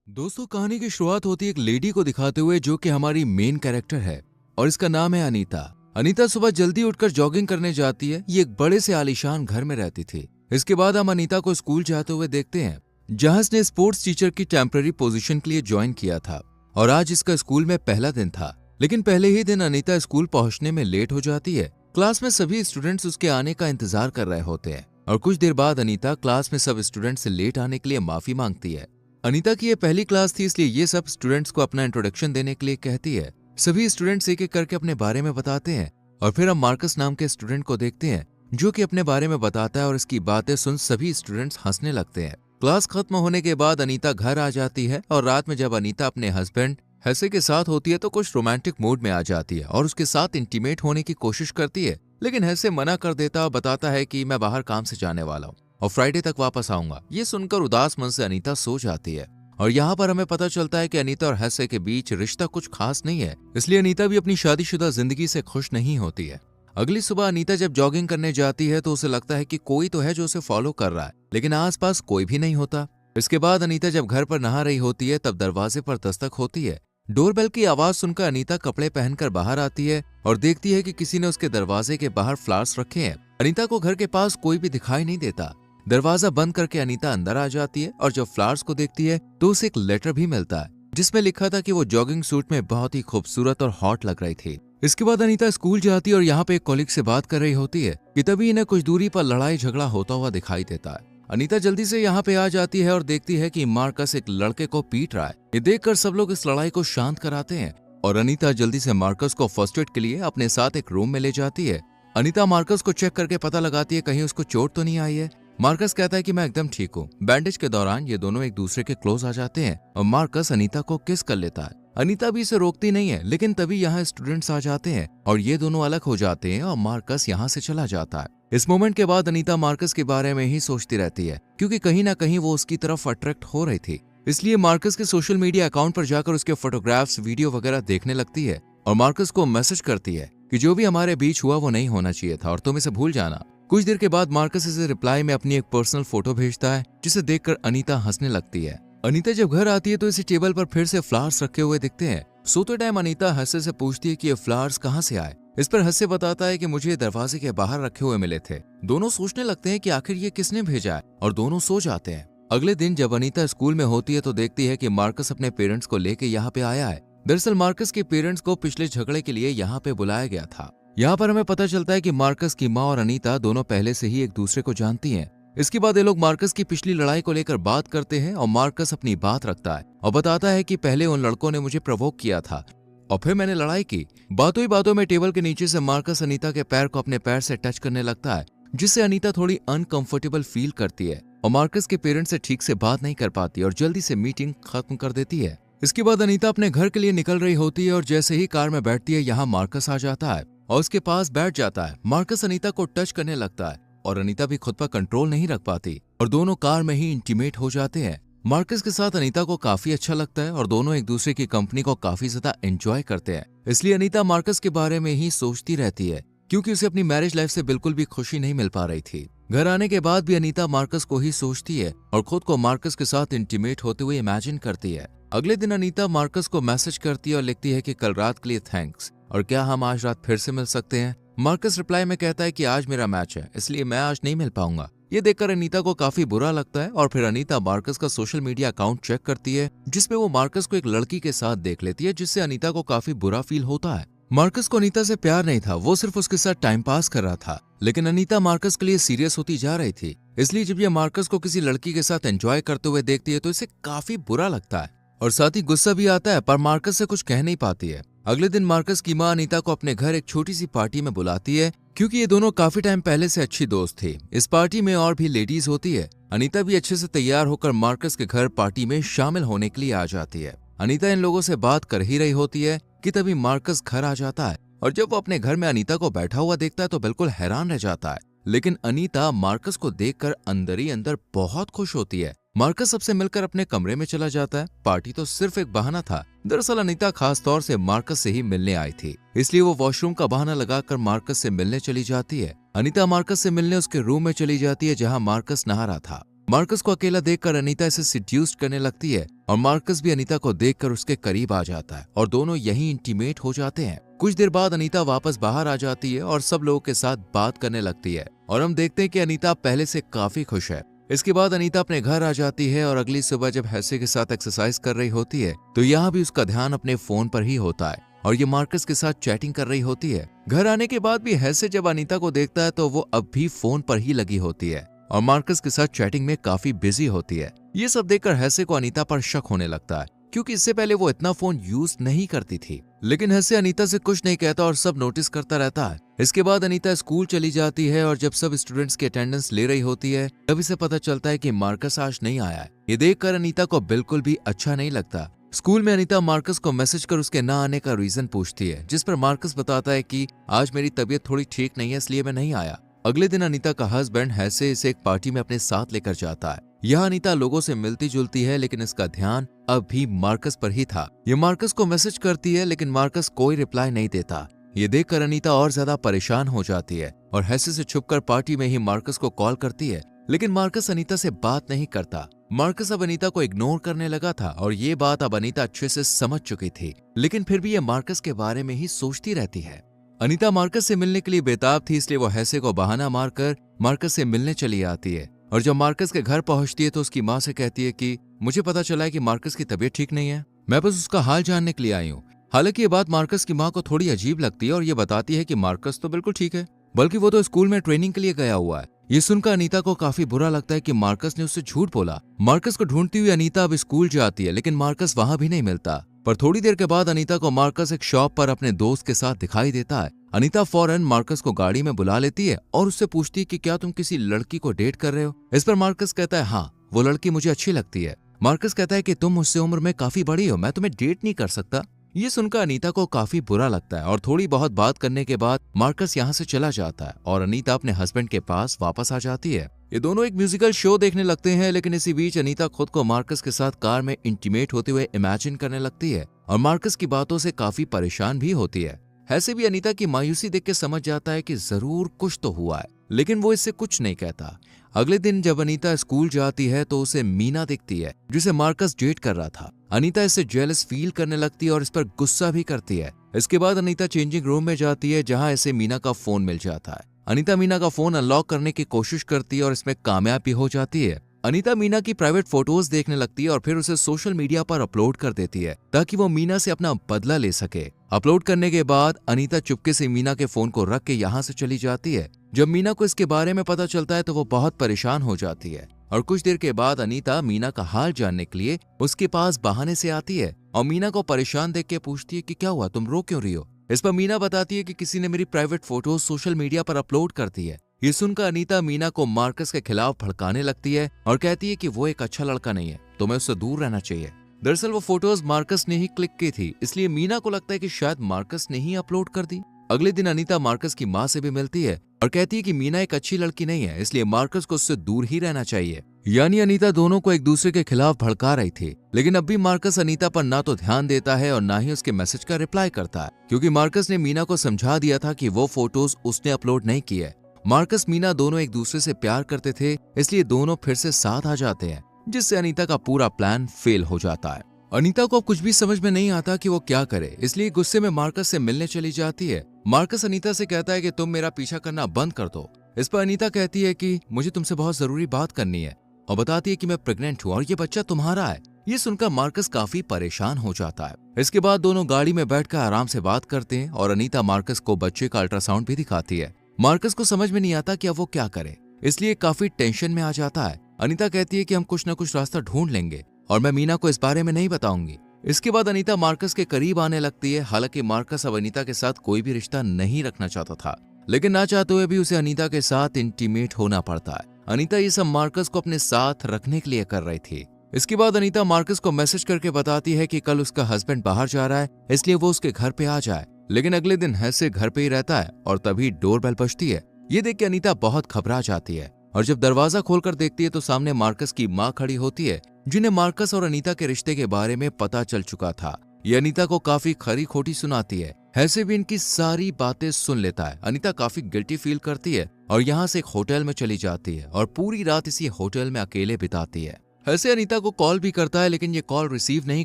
दोस्तों, कहानी की शुरुआत होती है एक लेडी को दिखाते हुए जो कि हमारी मेन कैरेक्टर है और इसका नाम है अनीता। अनीता सुबह जल्दी उठकर जॉगिंग करने जाती है। ये एक बड़े से आलीशान घर में रहती थी। इसके बाद हम अनीता को स्कूल जाते हुए देखते हैं जहां इसने स्पोर्ट्स टीचर की टेम्पररी पोजीशन के लिए ज्वाइन किया था और आज इसका स्कूल में पहला दिन था। लेकिन पहले ही दिन अनीता स्कूल पहुंचने में लेट हो जाती है। क्लास में सभी स्टूडेंट्स उसके आने का इंतजार कर रहे होते हैं और कुछ देर बाद अनीता क्लास में सब स्टूडेंट से लेट आने के लिए माफी मांगती है। अनीता की ये पहली क्लास थी, इसलिए ये सब स्टूडेंट्स को अपना इंट्रोडक्शन देने के लिए कहती है। सभी स्टूडेंट्स एक एक करके अपने बारे में बताते हैं और फिर हम मार्कस नाम के स्टूडेंट को देखते हैं जो कि अपने बारे में बताता है और इसकी बातें सुन सभी स्टूडेंट्स हंसने लगते हैं। क्लास खत्म होने के बाद अनीता घर आ जाती है और रात में जब अनीता अपने हस्बैंड हैसे के साथ होती है तो कुछ रोमांटिक मूड में आ जाती है और उसके साथ इंटीमेट होने की कोशिश करती है। लेकिन हैसे मना कर देता और बताता है कि मैं बाहर काम से जाने वाला हूँ और फ्राइडे तक वापस आऊंगा। ये सुनकर उदास मन से अनीता सो जाती है और यहाँ पर हमें पता चलता है कि अनीता और हैसे के बीच रिश्ता कुछ खास नहीं है, इसलिए अनीता भी अपनी शादीशुदा जिंदगी से खुश नहीं होती है। अगली सुबह अनीता जब जॉगिंग करने जाती है तो उसे लगता है कि कोई तो है जो उसे फॉलो कर रहा है, लेकिन आसपास कोई भी नहीं होता। इसके बाद अनीता जब घर पर नहा रही होती है तब दरवाजे पर दस्तक होती है। डोरबेल की आवाज सुनकर अनीता कपड़े पहनकर बाहर आती है और देखती है कि किसी ने उसके दरवाजे के बाहर फ्लावर्स रखे हैं। अनीता को घर के पास कोई भी दिखाई नहीं देता। दरवाजा बंद करके अनीता अंदर आ जाती है और जब फ्लावर्स को देखती है तो उसे एक लेटर भी मिलता है जिसमें लिखा था कि वो जॉगिंग सूट में बहुत ही खूबसूरत और हॉट लग रही थी। इसके बाद अनीता स्कूल जाती है और यहाँ पे एक कॉलीग से बात कर रही होती है कि तभी इन्हें कुछ दूरी पर लड़ाई झगड़ा होता हुआ दिखाई देता है। अनीता जल्दी से यहाँ पे आ जाती है और देखती है कि मार्कस एक लड़के को पीट रहा है। ये देखकर सब लोग इस लड़ाई को शांत कराते हैं और अनीता जल्दी से मार्कस को फर्स्ट एड के लिए अपने साथ एक रूम में ले जाती है। अनीता मार्कस को चेक करके पता लगाती है कहीं उसको चोट तो नहीं आई है। मार्कस कहता है कि मैं एकदम ठीक हूँ। बैंडेज के दौरान ये दोनों एक दूसरे के क्लोज आ जाते हैं और मार्कस अनीता को किस कर लेता है। अनीता भी इसे रोकती नहीं है, लेकिन तभी यहाँ स्टूडेंट्स आ जाते हैं और ये दोनों अलग हो जाते हैं और मार्कस यहाँ से चला जाता है। इस मोमेंट के बाद अनीता मार्कस के बारे में ही सोचती रहती है क्योंकि कहीं ना कहीं वो उसकी तरफ अट्रैक्ट हो रही थी। इसलिए मार्कस के सोशल मीडिया अकाउंट पर जाकर उसके फोटोग्राफ्स, वीडियो वगैरह देखने लगती है और मार्कस को मैसेज करती है कि जो भी हमारे बीच हुआ वो नहीं होना चाहिए था और तुम इसे भूल जाना। कुछ देर के बाद मार्कस इसे रिप्लाई में अपनी एक पर्सनल फोटो भेजता है जिसे देखकर अनीता हंसने लगती है। अनीता जब घर आती है तो इसे टेबल पर फिर से फ्लावर्स रखे हुए दिखते हैं। सोते टाइम अनीता हंसे से पूछती है कि ये फ्लावर्स कहाँ से आए। इस पर हंसे बताता है कि मुझे दरवाजे के बाहर रखे हुए मिले थे। दोनों सोचने लगते हैं कि आखिर ये किसने भेजा है और दोनों सो जाते हैं। अगले दिन जब अनीता स्कूल में होती है तो देखती है कि मार्कस अपने पेरेंट्स को लेके यहाँ पे आया है। दरअसल मार्कस के पेरेंट्स को पिछले झगड़े के लिए यहाँ पे बुलाया गया था। यहाँ पर हमें पता चलता है कि मार्कस की माँ और अनीता दोनों पहले से ही एक दूसरे को जानती हैं। इसके बाद ये लोग मार्कस की पिछली लड़ाई को लेकर बात करते हैं और मार्कस अपनी बात रखता है और बताता है कि पहले उन लड़कों ने मुझे प्रवोक किया था और फिर मैंने लड़ाई की। बातों ही बातों में टेबल के नीचे से मार्कस अनीता के पैर को अपने पैर से टच करने लगता है जिससे अनीता थोड़ी अनकंफर्टेबल फील करती है और मार्कस के पेरेंट्स से ठीक से बात नहीं कर पाती और जल्दी से मीटिंग खत्म कर देती है। इसके बाद अनीता अपने घर के लिए निकल रही होती है और जैसे ही कार में बैठती है यहाँ मार्कस आ जाता है और उसके पास बैठ जाता है। मार्कस अनीता को टच करने लगता है और अनीता भी खुद पर कंट्रोल नहीं रख पाती और दोनों कार में ही इंटीमेट हो जाते हैं। मार्कस के साथ अनीता को काफी अच्छा लगता है और दोनों एक दूसरे की कंपनी को काफी ज्यादा एंजॉय करते हैं। इसलिए अनीता मार्कस के बारे में ही सोचती रहती है क्योंकि उसे अपनी मैरिज लाइफ से बिल्कुल भी खुशी नहीं मिल पा रही थी। घर आने के बाद भी अनीता मार्कस को ही सोचती है और खुद को मार्कस के साथ इंटीमेट होते हुए इमेजिन करती है। अगले दिन अनीता मार्कस को मैसेज करती है और लिखती है कि कल रात के लिए थैंक्स और क्या हम आज रात फिर से मिल सकते हैं। मार्कस रिप्लाई में कहता है कि आज मेरा मैच है इसलिए मैं आज नहीं मिल पाऊंगा। ये देखकर अनीता को काफी बुरा लगता है और फिर अनीता मार्कस का सोशल मीडिया अकाउंट चेक करती है जिसमें वो मार्कस को एक लड़की के साथ देख लेती है जिससे अनीता को काफी बुरा फील होता है। मार्कस को अनीता से प्यार नहीं था, वो सिर्फ उसके साथ टाइम पास कर रहा था। लेकिन अनीता मार्कस के लिए सीरियस होती जा रही थी, इसलिए जब ये मार्कस को किसी लड़की के साथ एंजॉय करते हुए देखती है तो इसे काफी बुरा लगता है और साथ ही गुस्सा भी आता है, पर मार्कस से कुछ कह नहीं पाती है। अगले दिन मार्कस की माँ अनीता को अपने घर एक छोटी सी पार्टी में बुलाती है क्योंकि ये दोनों काफी टाइम पहले से अच्छी दोस्त थी। इस पार्टी में और भी लेडीज होती है। अनीता भी अच्छे से तैयार होकर मार्कस के घर पार्टी में शामिल होने के लिए आ जाती है। अनीता इन लोगों से बात कर ही रही होती है कि तभी मार्कस घर आ जाता है और जब वो अपने घर में अनीता को बैठा हुआ देखता है तो बिल्कुल हैरान रह जाता है। लेकिन अनीता मार्कस को देखकर अंदर ही अंदर बहुत खुश होती है। मार्कस सबसे मिलकर अपने कमरे में चला जाता है। पार्टी तो सिर्फ एक बहाना था। दरअसल अनीता खास तौर से मार्कस से ही मिलने आई थी, इसलिए वो वॉशरूम का बहाना लगाकर मार्कस से मिलने चली जाती है। अनीता मार्कस से मिलने उसके रूम में चली जाती है जहां मार्कस नहा रहा था। मार्कस को अकेला देखकर अनीता इसे सिड्यूस्ड करने लगती है और मार्कस भी अनीता को देखकर उसके करीब आ जाता है और दोनों यहीं इंटीमेट हो जाते हैं। कुछ देर बाद अनीता वापस बाहर आ जाती है और सब लोगों के साथ बात करने लगती है और हम देखते हैं कि अनीता पहले से काफी खुश है। इसके बाद अनीता अपने घर आ जाती है और अगली सुबह जब हैसे के साथ एक्सरसाइज कर रही होती है तो यहाँ भी उसका ध्यान अपने फोन पर ही होता है और ये मार्कस के साथ चैटिंग कर रही होती है। घर आने के बाद भी हैसे जब अनीता को देखता है तो वो अब भी फोन पर ही लगी होती है और मार्कस के साथ चैटिंग में काफी बिजी होती है। ये सब देखकर हैसे को अनीता पर शक होने लगता है क्योंकि इससे पहले वो इतना फोन यूज नहीं करती थी। लेकिन हैसे अनीता से कुछ नहीं कहता और सब नोटिस करता रहता है। इसके बाद अनीता स्कूल चली जाती है और जब सब स्टूडेंट्स की अटेंडेंस ले रही होती है तब इसे पता चलता है कि मार्कस आज नहीं आया है। ये देखकर अनीता को बिल्कुल भी अच्छा नहीं लगता। स्कूल में अनीता मार्कस को मैसेज कर उसके ना आने का रीजन पूछती है, जिस पर मार्कस बताता है कि आज मेरी तबीयत थोड़ी ठीक नहीं है इसलिए मैं नहीं आया। अगले दिन अनीता का हस्बैंड हैसे इसे एक पार्टी में अपने साथ लेकर जाता है। यह अनीता लोगों से मिलती जुलती है लेकिन इसका ध्यान अब भी मार्कस पर ही था। ये मार्कस को मैसेज करती है लेकिन मार्कस कोई रिप्लाई नहीं देता। ये देखकर अनीता और ज्यादा परेशान हो जाती है और हैसे से छुपकर पार्टी में ही मार्कस को कॉल करती है लेकिन मार्कस अनीता से बात नहीं करता। मार्कस अब अनीता को इग्नोर करने लगा था और ये बात अब अनीता अच्छे से समझ चुकी थी, लेकिन फिर भी ये मार्कस के बारे में ही सोचती रहती है। अनीता मार्कस से मिलने के लिए बेताब थी इसलिए वो हैसे को बहाना मारकर मार्कस से मिलने चली आती है और जब मार्कस के घर पहुंचती है तो उसकी माँ से कहती है कि मुझे पता चला है कि मार्कस की तबीयत ठीक नहीं है, मैं बस उसका हाल जानने के लिए आई हूँ। हालांकि ये बात मार्कस की माँ को थोड़ी अजीब लगती है और ये बताती है कि मार्कस तो बिल्कुल ठीक है, बल्कि वो तो स्कूल में ट्रेनिंग के लिए गया हुआ है। ये सुनकर अनीता को काफी बुरा लगता है कि मार्कस ने उससे झूठ बोला। मार्कस को ढूंढती हुई अनीता अब स्कूल जाती है लेकिन मार्कस वहां भी नहीं मिलता। पर थोड़ी देर के बाद अनीता को मार्कस एक शॉप पर अपने दोस्त के साथ दिखाई देता है। अनीता फौरन मार्कस को गाड़ी में बुला लेती है और उससे पूछती है कि क्या तुम किसी लड़की को डेट कर रहे हो। इस पर मार्कस कहता है हाँ, वो लड़की मुझे अच्छी लगती है। मार्कस कहता है कि तुम मुझसे उम्र में काफी बड़ी हो, मैं तुम्हें डेट नहीं कर सकता। ये सुनकर अनीता को काफी बुरा लगता है और थोड़ी बहुत बात करने के बाद मार्कस यहाँ से चला जाता है और अनीता अपने हस्बैंड के पास वापस आ जाती है। ये दोनों एक म्यूजिकल शो देखने लगते हैं लेकिन इसी बीच अनीता खुद को मार्कस के साथ कार में इंटीमेट होते हुए इमेजिन करने लगती है और मार्कस की बातों से काफी परेशान भी होती है। ऐसे भी अनीता की मायूसी देख के समझ जाता है कि जरूर कुछ तो हुआ है, लेकिन वो इससे कुछ नहीं कहता। अगले दिन जब अनीता स्कूल जाती है तो उसे मीना दिखती है जिसे मार्कस डेट कर रहा था। अनीता इससे जेलस फील करने लगती है और इस पर गुस्सा भी करती है। इसके बाद अनीता चेंजिंग रूम में जाती है जहां इसे मीना का फोन मिल जाता है। अनीता मीना का फोन अनलॉक करने की कोशिश करती है और इसमें कामयाब भी हो जाती है। अनीता मीना की प्राइवेट फोटोज देखने लगती है और फिर उसे सोशल मीडिया पर अपलोड कर देती है ताकि वो मीना से अपना बदला ले सके। अपलोड करने के बाद अनीता चुपके से मीना के फोन को रख के यहाँ से चली जाती है। जब मीना को इसके बारे में पता चलता है तो वो बहुत परेशान हो जाती है और कुछ देर के बाद अनीता मीना का हाल जानने के लिए उसके पास बहाने से आती है और मीना को परेशान देख के पूछती है कि क्या हुआ, तुम रो क्यों रही हो। इस पर मीना बताती है कि किसी ने मेरी प्राइवेट फोटोज सोशल मीडिया पर अपलोड कर दी है। ये सुनकर अनीता मीना को मार्कस के खिलाफ भड़काने लगती है और कहती है कि वो एक अच्छा लड़का नहीं है, तुम्हें उससे दूर रहना चाहिए। दरअसल वो फोटोज मार्कस ने ही क्लिक की थी, इसलिए मीना को लगता है कि शायद मार्कस ने ही अपलोड कर दी। अगले दिन अनीता मार्कस की माँ से भी मिलती है और कहती है कि मीना एक अच्छी लड़की नहीं है, इसलिए मार्कस को उससे दूर ही रहना चाहिए। यानी अनीता दोनों को एक दूसरे के खिलाफ भड़का रही थी, लेकिन अब भी मार्कस अनीता पर ना तो ध्यान देता है और ना ही उसके मैसेज का रिप्लाई करता है, क्योंकि मार्कस ने मीना को समझा दिया था कि वो फोटोज उसने अपलोड नहीं की है। मार्कस मीना दोनों एक दूसरे से प्यार करते थे, इसलिए दोनों फिर से साथ आ जाते हैं, जिससे अनीता का पूरा प्लान फेल हो जाता है। अनीता को अब कुछ भी समझ में नहीं आता कि वो क्या करे, इसलिए गुस्से में मार्कस से मिलने चली जाती है। मार्कस अनीता से कहता है कि तुम मेरा पीछा करना बंद कर दो। इस पर अनीता कहती है कि मुझे तुमसे बहुत जरूरी बात करनी है और बताती है कि मैं प्रेग्नेंट हूँ और ये बच्चा तुम्हारा है। ये सुनकर मार्कस काफी परेशान हो जाता है। इसके बाद दोनों गाड़ी में बैठकर आराम से बात करते हैं और अनीता मार्कस को बच्चे का अल्ट्रासाउंड भी दिखाती है। मार्कस को समझ में नहीं आता कि अब वो क्या करे, इसलिए काफी टेंशन में आ जाता है। अनीता कहती है कि हम कुछ न कुछ रास्ता ढूंढ लेंगे और मैं मीना को इस बारे में नहीं बताऊंगी। इसके बाद अनीता मार्कस के करीब आने लगती है। हालांकि मार्कस अब अनीता के साथ कोई भी रिश्ता नहीं रखना चाहता था, लेकिन ना चाहते हुए भी उसे अनीता के साथ इंटीमेट होना पड़ता है। अनीता ये सब मार्कस को अपने साथ रखने के लिए कर रही थी। इसके बाद अनीता मार्कस को मैसेज करके बताती है कि कल उसका हस्बैंड बाहर जा रहा है, इसलिए वो उसके घर पे आ जाए। लेकिन अगले दिन हैसे घर पे ही रहता है और तभी डोरबेल बजती है। ये देख के अनीता बहुत घबरा जाती है और जब दरवाजा खोलकर देखती है तो सामने मार्कस की माँ खड़ी होती है, जिन्हें मार्कस और अनीता के रिश्ते के बारे में पता चल चुका था। ये अनीता को काफी खरी खोटी सुनाती है। ऐसे भी इनकी सारी बातें सुन लेता है। अनीता काफी गिल्टी फील करती है और यहाँ से एक होटल में चली जाती है और पूरी रात इसी होटल में अकेले बिताती है। हैसे अनीता को कॉल भी करता है लेकिन ये कॉल रिसीव नहीं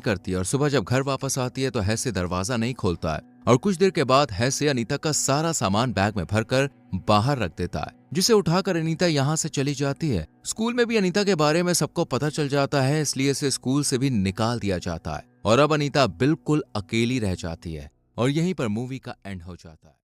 करती और सुबह जब घर वापस आती है तो हैसे दरवाजा नहीं खोलता है और कुछ देर के बाद हैसे अनीता का सारा सामान बैग में भरकर बाहर रख देता है, जिसे उठाकर अनीता यहाँ से चली जाती है। स्कूल में भी अनीता के बारे में सबको पता चल जाता है, इसलिए इसे स्कूल से भी निकाल दिया जाता है और अब अनीता बिल्कुल अकेली रह जाती है और यहीं पर मूवी का एंड हो जाता है।